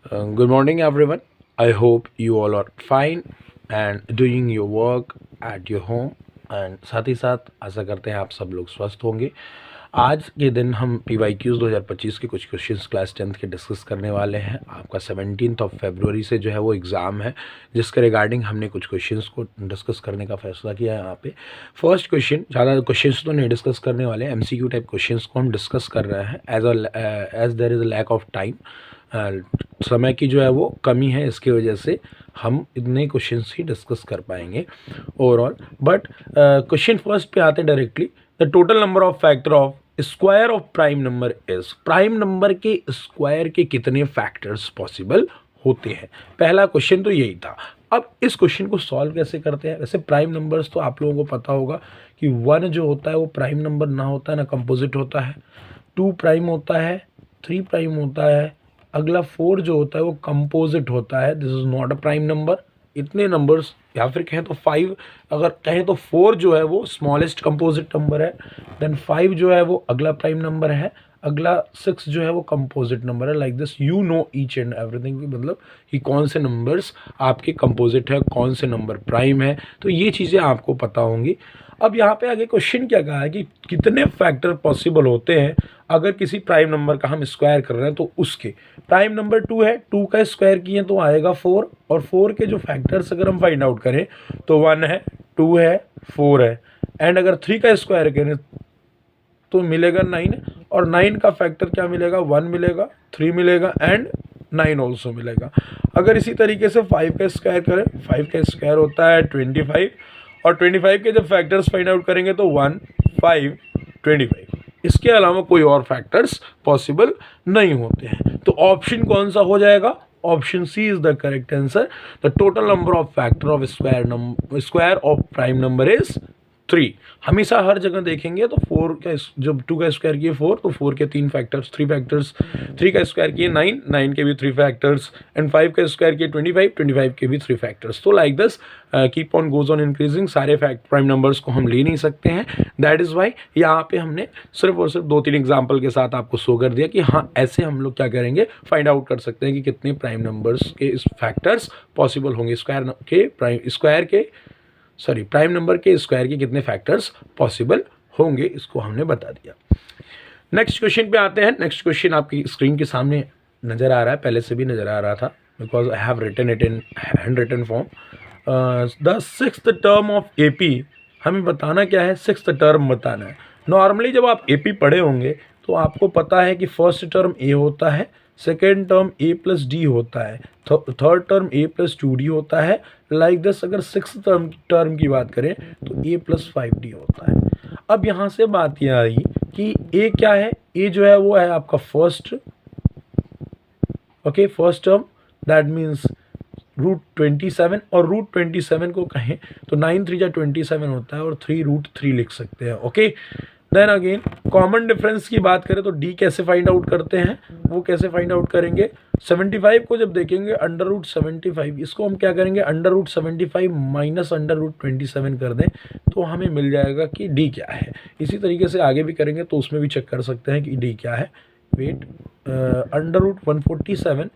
Good morning, everyone. I hope you all are fine and doing your work at your home. And साथ ही साथ आशा करते हैं आप सब लोग स्वस्थ होंगे। आज के दिन हम PYQs 2025 के कुछ क्वेश्चंस क्लास 10th के डिस्कस करने वाले हैं। आपका 17 फरवरी से जो है वो एग्ज़ाम है, जिसके रिगार्डिंग हमने कुछ क्वेश्चंस को डिस्कस करने का फैसला किया है। यहाँ पे फर्स्ट क्वेश्चन, ज़्यादा क्वेश्चंस तो नहीं डिस्कस करने वाले, MCQ टाइप क्वेश्चंस को हम डिस्कस कर रहे हैं as there is a lack of time. समय की जो है वो कमी है, इसकी वजह से हम इतने क्वेश्चंस ही डिस्कस कर पाएंगे ओवरऑल। बट क्वेश्चन फर्स्ट पे आते हैं directly. The total number of factor of square of prime number is, prime number के स्क्वायर के कितने फैक्टर्स पॉसिबल होते हैं। पहला क्वेश्चन तो यही था। अब इस क्वेश्चन को सॉल्व कैसे करते हैं। वैसे प्राइम नंबर्स तो आप लोगों को पता होगा कि 1 जो होता है वो प्राइम नंबर ना होता है ना कंपोजिट होता है, 2 प्राइम होता है, 3 प्राइम होता है, अगला 4 जो होता है वो कंपोजिट होता है, this is not a prime number. इतने नंबर्स, या फिर कहें तो 5, अगर कहें तो 4 जो है वो स्मॉलेस्ट कंपोजिट नंबर है, देन 5 जो है वो अगला प्राइम नंबर है, अगला 6 जो है वो कंपोजिट नंबर है। Like this you know each and everything, मतलब कि कौन से नंबर्स आपके कंपोजिट है, कौन से नंबर प्राइम है, तो ये चीज़ें आपको पता होंगी। अब यहाँ पे आगे क्वेश्चन क्या कहा है कि कितने फैक्टर पॉसिबल होते हैं अगर किसी प्राइम नंबर का हम स्क्वायर कर रहे हैं। तो उसके प्राइम नंबर 2 है, 2 का स्क्वायर किए तो आएगा 4, और 4 के जो फैक्टर्स अगर हम फाइंड आउट करें तो 1 है, 2 है, 4 है, एंड अगर 3 का स्क्वायर करें तो मिलेगा 9, और 9 का फैक्टर क्या मिलेगा, 1 मिलेगा, 3 मिलेगा एंड 9 ऑल्सो मिलेगा। अगर इसी तरीके से 5 का स्क्वायर करें, 5 का स्क्वायर होता है 25, और 25 के जब फैक्टर्स फाइंड आउट करेंगे तो 1, 5, 25, इसके अलावा कोई और फैक्टर्स पॉसिबल नहीं होते हैं। तो ऑप्शन कौन सा हो जाएगा, option C is the correct answer. The total number of factor of square of prime number is 3। हमेशा हर जगह देखेंगे तो 4 का, जब 2 का स्क्वायर किए 4 तो 4 के 3 फैक्टर्स, 3 फैक्टर्स, 3 का स्क्वायर किए 9, 9 के भी 3 फैक्टर्स, एंड 5 का स्क्वायर किए 25, 25 के भी 3 फैक्टर्स। तो like this keep on goes on increasing. सारे प्राइम नंबर्स को हम ले नहीं सकते हैं, दैट इज़ वाई यहाँ पे हमने सिर्फ और सिर्फ 2-3 एग्जाम्पल के साथ आपको शो कर दिया कि हाँ ऐसे हम लोग क्या करेंगे, फाइंड आउट कर सकते हैं कि कितने प्राइम नंबर्स के फैक्टर्स पॉसिबल होंगे, प्राइम नंबर के स्क्वायर के कितने फैक्टर्स पॉसिबल होंगे, इसको हमने बता दिया। नेक्स्ट क्वेश्चन पे आते हैं। नेक्स्ट क्वेश्चन आपकी स्क्रीन के सामने नज़र आ रहा है, पहले से भी नज़र आ रहा था, because I have written it in hand written form. The 6th term of AP, हमें बताना क्या है, 6th टर्म बताना है। नॉर्मली जब आप AP पढ़े होंगे तो आपको पता है कि फर्स्ट टर्म A होता है, सेकेंड टर्म A+D होता है, थर्ड टर्म A+2D होता है। लाइक दिस अगर 6th टर्म की बात करें तो A+5D होता है। अब यहाँ से बात यह आई कि A क्या है, A जो है वो है आपका फर्स्ट टर्म, दैट मीन्स √27, और √27 को कहें तो 9 3 जा 27 होता है, और 3√3 लिख सकते हैं। Okay, then again common difference की बात करें तो D कैसे फाइंड आउट करते हैं, वो कैसे फाइंड आउट करेंगे, 75 को जब देखेंगे √75, इसको हम क्या करेंगे, √75 माइनस √27 कर दें तो हमें मिल जाएगा कि D क्या है। इसी तरीके से आगे भी करेंगे तो उसमें भी चेक कर सकते हैं कि D क्या है। वेट, √147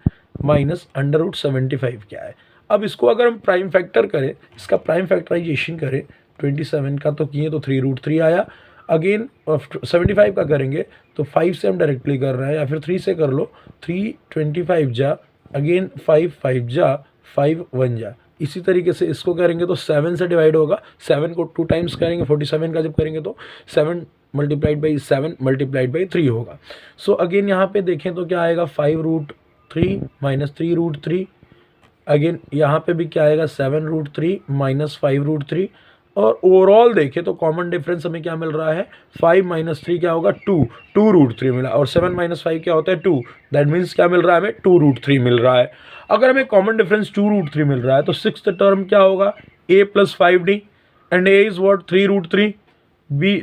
माइनस √75 क्या है। अब इसको अगर हम प्राइम फैक्टर करें, इसका प्राइम फैक्टराइजेशन करें, 27 का तो किए तो 3√3 आया। अगेन 75 का करेंगे तो 5 से हम डायरेक्टली कर रहे हैं, या फिर 3 से कर लो, 3 25 जा, अगेन 5 5 जा, 5 1 जा। इसी तरीके से इसको करेंगे तो 7 से डिवाइड होगा, 7 को 2 टाइम्स करेंगे, 47 का जब करेंगे तो 7 मल्टीप्लाइड बाई 7 मल्टीप्लाइड बाई 3 होगा। सो अगेन यहाँ पे देखें तो क्या आएगा, 5√3 माइनस 3√3, अगेन यहाँ पे भी क्या आएगा, 7√3 माइनस 5√3, और ओवरऑल देखें तो कॉमन डिफरेंस हमें क्या मिल रहा है, 5 माइनस 3 क्या होगा, 2√3 मिला, और 7 माइनस 5 क्या होता है, 2, दैट मीन्स क्या मिल रहा है हमें, 2√3 मिल रहा है। अगर हमें कॉमन डिफरेंस 2√3 मिल रहा है तो 6th टर्म क्या होगा, A+5D, and A is what, 3√3,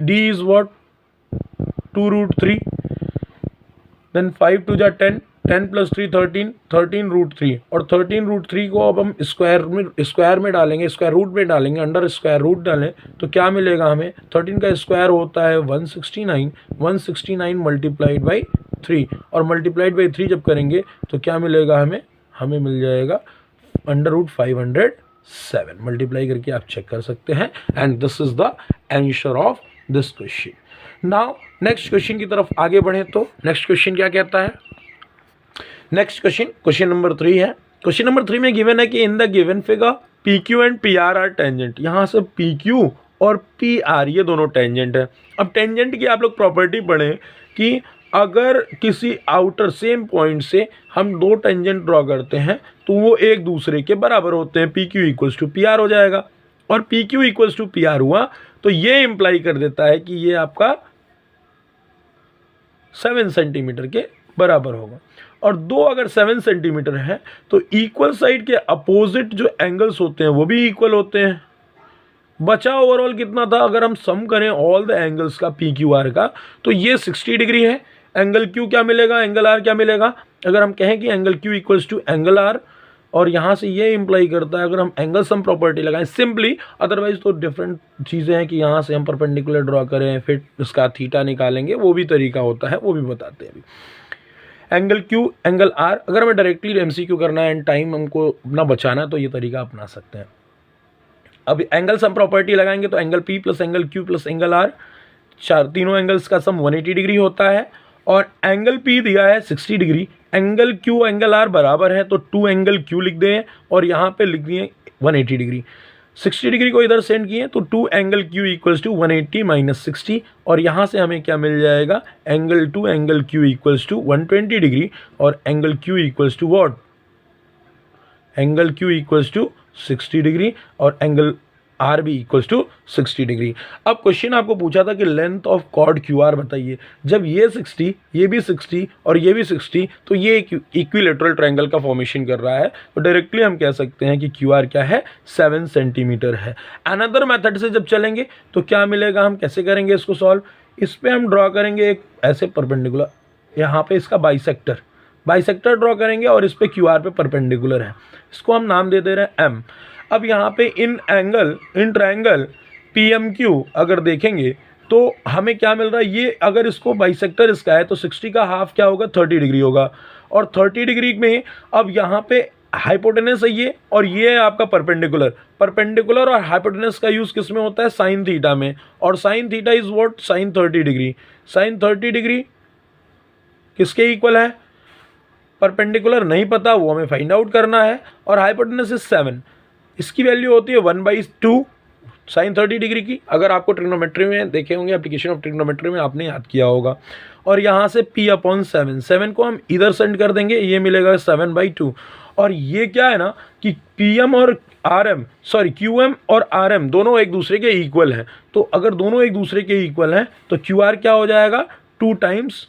D is what, 2√3, then 5 2 जा 10, 10 + 3 13, 13√3, और 13√3 को अब हम स्क्वायर में डालेंगे, स्क्वायर रूट में डालेंगे, अंडर स्क्वायर रूट डालें तो क्या मिलेगा हमें, 13 का स्क्वायर होता है 169, 169 मल्टीप्लाइड बाई 3, और मल्टीप्लाइड बाई 3 जब करेंगे तो क्या मिलेगा हमें, हमें मिल जाएगा √507, मल्टीप्लाई करके आप चेक कर सकते हैं। And this is the answer of this question. Now next question की तरफ आगे बढ़े तो नेक्स्ट क्वेश्चन क्या कहता है। नेक्स्ट क्वेश्चन नंबर 3 है। क्वेश्चन नंबर 3 में गिवन है कि in the given figure PQ and PR are tangent. यहाँ से PQ और PR ये दोनों टेंजेंट है। अब टेंजेंट की आप लोग प्रॉपर्टी पढ़ें कि अगर किसी आउटर सेम पॉइंट से हम दो टेंजेंट ड्रॉ करते हैं तो वो एक दूसरे के बराबर होते हैं। PQ इक्वल्स टू PR हो जाएगा, और PQ इक्वल्स टू PR हुआ तो ये इंप्लाई कर देता है कि ये आपका 7 सेंटीमीटर के बराबर होगा। और दो अगर 7 सेंटीमीटर है तो इक्वल साइड के अपोजिट जो एंगल्स होते हैं वो भी इक्वल होते हैं। बचा ओवरऑल कितना था, अगर हम सम करें ऑल द एंगल्स का PQR का तो ये 60 डिग्री है। एंगल Q क्या मिलेगा, एंगल R क्या मिलेगा। अगर हम कहें कि angle Q equals to angle R, और यहाँ से ये इंप्लाई करता है अगर हम एंगल सम प्रॉपर्टी लगाएं सिंपली, अदरवाइज तो डिफरेंट चीज़ें हैं कि यहाँ से हम परपेंडिकुलर ड्रॉ करें फिर उसका थीटा निकालेंगे, वो भी तरीका होता है, वो भी बताते हैं अभी। एंगल Q एंगल R, अगर हमें डायरेक्टली MCQ करना है एंड टाइम हमको ना बचाना है तो ये तरीका अपना सकते हैं। अब एंगल सम प्रॉपर्टी लगाएंगे तो angle P plus angle Q plus angle R, तीनों एंगल्स का सम 180 डिग्री होता है। और एंगल P दिया है 60 degree, angle Q angle R बराबर है तो 2 एंगल Q लिख दें और यहाँ पे लिख दिए 180 डिग्री। 60 डिग्री को इधर सेंड किए तो 2 angle Q equals to 180 minus 60, और यहाँ से हमें क्या मिल जाएगा, angle 2 angle Q equals to 120 degree, और angle Q equals to what, angle Q equals to 60 degree, और एंगल R भी इक्वल्स टू 60 डिग्री। अब क्वेश्चन आपको पूछा था कि लेंथ ऑफ कॉर्ड QR बताइए। जब ये 60, ये भी 60 और ये भी 60, तो ये एक इक्विलेटरल ट्रायंगल का फॉर्मेशन कर रहा है, तो डायरेक्टली हम कह सकते हैं कि QR क्या है, 7 सेंटीमीटर है। अनदर मेथड से जब चलेंगे तो क्या मिलेगा, हम कैसे करेंगे इसको सॉल्व। इस पर हम ड्रॉ करेंगे एक ऐसे परपेंडिकुलर, यहाँ पे इसका बाइसेक्टर ड्रॉ करेंगे और इस पे QR पे परपेंडिकुलर है, इसको हम नाम दे दे रहे हैं M। अब यहाँ पे इन ट्रायंगल PMQ अगर देखेंगे तो हमें क्या मिल रहा है, ये अगर इसको बाइसेक्टर इसका है तो 60 का हाफ क्या होगा, 30 डिग्री होगा। और 30 डिग्री में अब यहाँ पे हाइपोटेनस है ये, और ये है आपका परपेंडिकुलर और हाइपोटेनस का यूज़ किस में होता है, साइन थीटा में। और sine theta is what, sine 30 degree. Sine 30 degree किसके इक्वल है, परपेंडिकुलर नहीं पता, वो हमें फाइंड आउट करना है। और हाइपोटेनस इज 7, इसकी वैल्यू होती है 1/2 साइन 30 डिग्री की। अगर आपको ट्रिग्नोमेट्री में देखे होंगे, एप्लीकेशन ऑफ ट्रिग्नोमेट्री में आपने याद किया होगा। और यहाँ से P/7, 7 को हम इधर सेंड कर देंगे, ये मिलेगा 7/2। और ये क्या है ना कि QM और RM दोनों एक दूसरे के इक्वल हैं। तो अगर दोनों एक दूसरे के इक्वल हैं तो QR क्या हो जाएगा, 2 times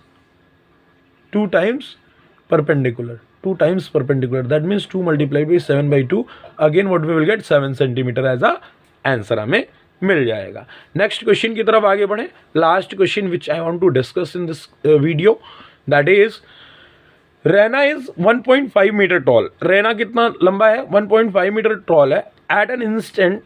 perpendicular, that means 2 multiplied by 7/2, again what we will get 7 centimetre as a answer हमें मिल जाएगा। नेक्स्ट क्वेश्चन की तरफ आगे बढ़े। Last question which I want to discuss in this video, that is Raina is 1.5 metre tall. Raina कितना लंबा है, 1.5 मीटर टॉल है। एट एन इंस्टेंट,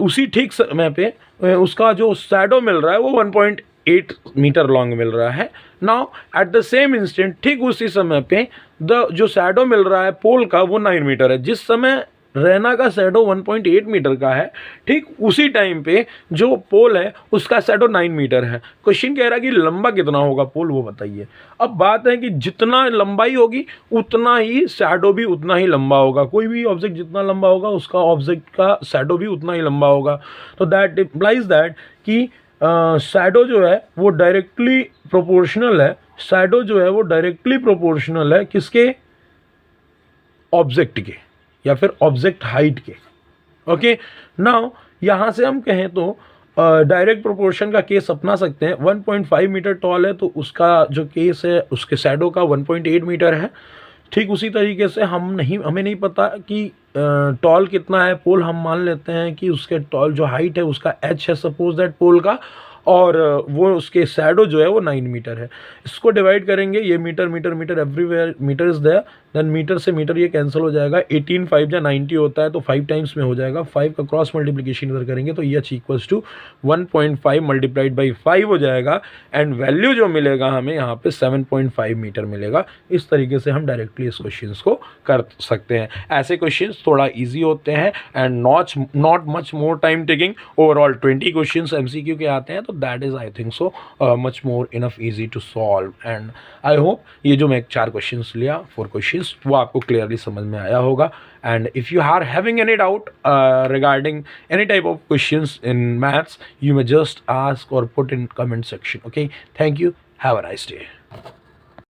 उसी ठीक समय पे उसका जो शैडो मिल रहा है वो 1.8 मीटर लॉन्ग मिल रहा है। Now at the same instant, ठीक उसी समय पे जो शैडो मिल रहा है पोल का वो 9 मीटर है। जिस समय रैना का शैडो 1.8 मीटर का है, ठीक उसी टाइम पे जो पोल है उसका शैडो 9 मीटर है। क्वेश्चन कह रहा है कि लंबा कितना होगा पोल, वो बताइए। अब बात है कि जितना लंबाई होगी उतना ही शैडो भी उतना ही लंबा होगा। कोई भी ऑब्जेक्ट जितना लंबा होगा उसका ऑब्जेक्ट का शैडो भी उतना ही लंबा होगा। तो दैट इम्प्लाइज दैट कि शैडो जो है वो डायरेक्टली प्रोपोर्शनल है, किसके, ऑब्जेक्ट के या फिर ऑब्जेक्ट हाइट के। ओके, नाउ यहाँ से हम कहें तो डायरेक्ट प्रोपोर्शन का केस अपना सकते हैं। 1.5 मीटर टॉल है तो उसका जो केस है उसके शैडो का 1.8 मीटर है। ठीक उसी तरीके से हमें नहीं पता कि टॉल कितना है पोल, हम मान लेते हैं कि उसके टॉल जो हाइट है उसका h है सपोज दैट पोल का, और वो उसके शैडो जो है वो 9 मीटर है। इसको डिवाइड करेंगे, ये metre metre metre everywhere metre is there, then metre से मीटर ये कैंसिल हो जाएगा। 18 5 या 90 होता है तो 5 टाइम्स में हो जाएगा। 5 का क्रॉस मल्टीप्लिकेशन इधर करेंगे तो H equals to 1.5 multiplied by 5 हो जाएगा, एंड वैल्यू जो मिलेगा हमें यहाँ पे 7.5 मीटर मिलेगा। इस तरीके से हम डायरेक्टली इस क्वेश्चन को कर सकते हैं। ऐसे क्वेश्चन थोड़ा ईजी होते हैं and not much more time taking. Overall 20 question MCQ के आते हैं, तो that is I think so much more enough easy to solve. And I hope ये जो मैं 4 क्वेश्चन लिया, 4 क्वेश्चन, वो आपको क्लियरली समझ में आया होगा। And if you are having any doubt regarding any type of questions in maths, you may just ask or put in comment section. Okay, thank you, have a nice day.